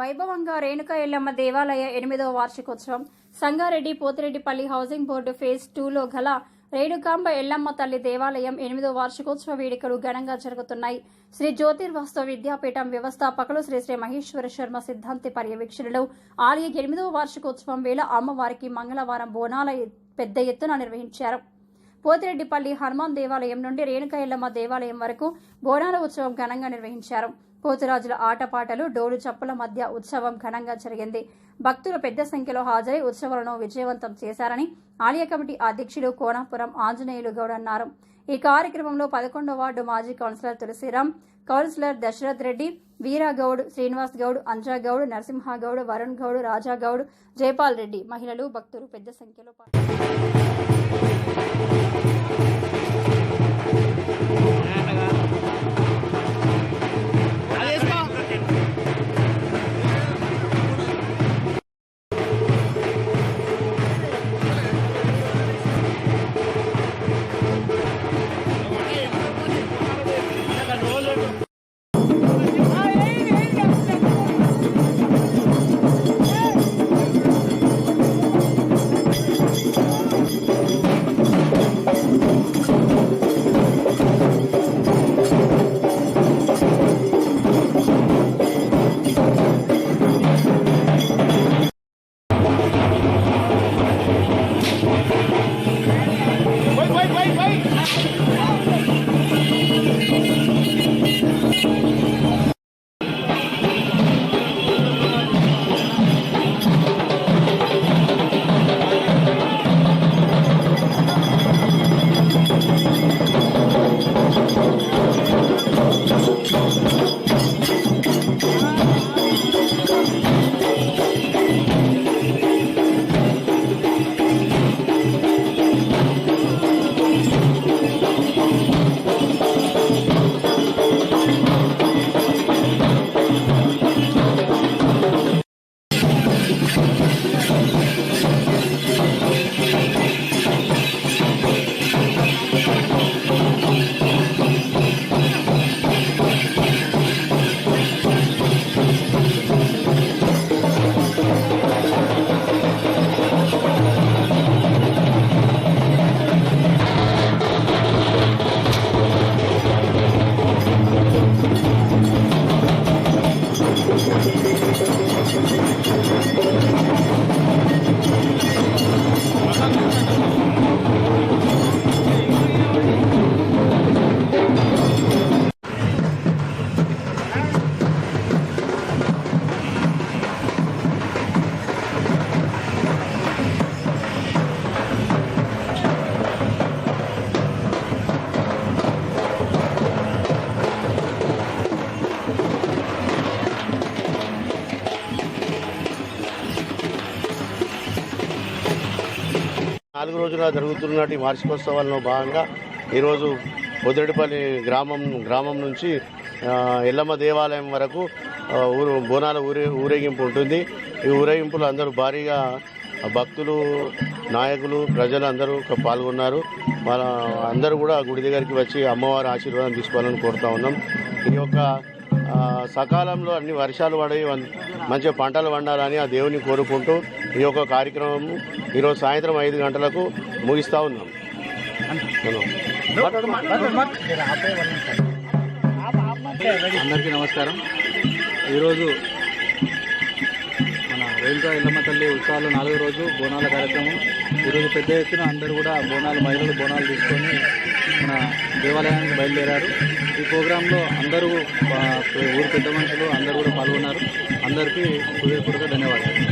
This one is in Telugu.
వైభవంగా రేణుకా ఎల్లమ్మ దేవాలయ 8వ వార్షికోత్సవం Sangareddy Pothireddipalli housing board phase 2లో గల రేణుకాంబ ఎల్లమ్మ తల్లి దేవాలయం 8వ వార్షికోత్సవ వేడుకలు ఘనంగా జరుగుతున్నాయి. శ్రీ జ్యోతిర్వాస్తవ విద్యాపీఠం వ్యవస్థాపకులు శ్రీ శ్రీ మహేశ్వర శర్మ సిద్ధాంతి పర్యవేక్షణలో ఆలయ 8వ వార్షికోత్సవం వేళ అమ్మవారికి మంగళవారం బోనాల పెద్ద ఎత్తున నిర్వహించారు. పోతిరెడ్డిపల్లి హనుమాన్ దేవాలయం నుండి రేణుకా ఎల్లమ్మ దేవాలయం వరకు బోనాల ఉత్సవం ఘనంగా నిర్వహించారు. పోతురాజుల ఆటపాటలు డోలు చప్పుల మధ్య ఉత్సవం ఘనంగా జరిగింది. భక్తులు పెద్ద సంఖ్యలో హాజరై ఉత్సవాలను విజయవంతం చేశారని ఆలయ కమిటీ అధ్యక్షులు కోనాపురం ఆంజనేయులు గౌడ్ అన్నారు. ఈ కార్యక్రమంలో 11వ వార్డు మాజీ కౌన్సిలర్ తులసిరాం, కౌన్సిలర్ దశరథ్ రెడ్డి, వీరాగౌడ్, శ్రీనివాస్ గౌడ్, అంజాగౌడ్, నరసింహగౌడ్, వరుణ్ గౌడ్, రాజాగౌడ్, జైపాల్ రెడ్డి, మహిళలు, భక్తులు పెద్ద సంఖ్యలో నాలుగు రోజుల జరుగుతున్నటి వార్షికోత్సవాల్లో భాగంగా ఈరోజు పోతిరెడ్డిపల్లి గ్రామం నుంచి ఎల్లమ్మ దేవాలయం వరకు బోనాల ఊరేగింపు ఉంటుంది. ఈ ఊరేగింపులో అందరూ భారీగా భక్తులు, నాయకులు, ప్రజలు అందరూ పాల్గొన్నారు. వాళ్ళ అందరూ కూడా గుడి దగ్గరికి వచ్చి అమ్మవారి ఆశీర్వాదం తీసుకోవాలని కోరుతా ఉన్నాం. ఈ యొక్క సకాలంలో అన్ని వర్షాలు పడి మంచిగా పంటలు పండాలని ఆ దేవుని కోరుకుంటూ ఈ యొక్క కార్యక్రమం ఈరోజు సాయంత్రం 5 గంటలకు ముగిస్తూ ఉన్నాం. అందరికీ నమస్కారం. ఈరోజు మన రేణుకా ఎల్లమ్మ తల్లి ఉత్సవాలు 4వ రోజు బోనాల కార్యక్రమం. ఈరోజు పెద్ద ఎత్తున అందరూ కూడా మహిళలు బోనాలు తీసుకొని మన దేవాలయానికి బయలుదేరారు. ఈ ప్రోగ్రాంలో అందరూ ఊరు పెద్ద మనుషులు అందరూ కూడా పాల్గొన్నారు. అందరికీ హృదయపూర్వక ధన్యవాదాలు.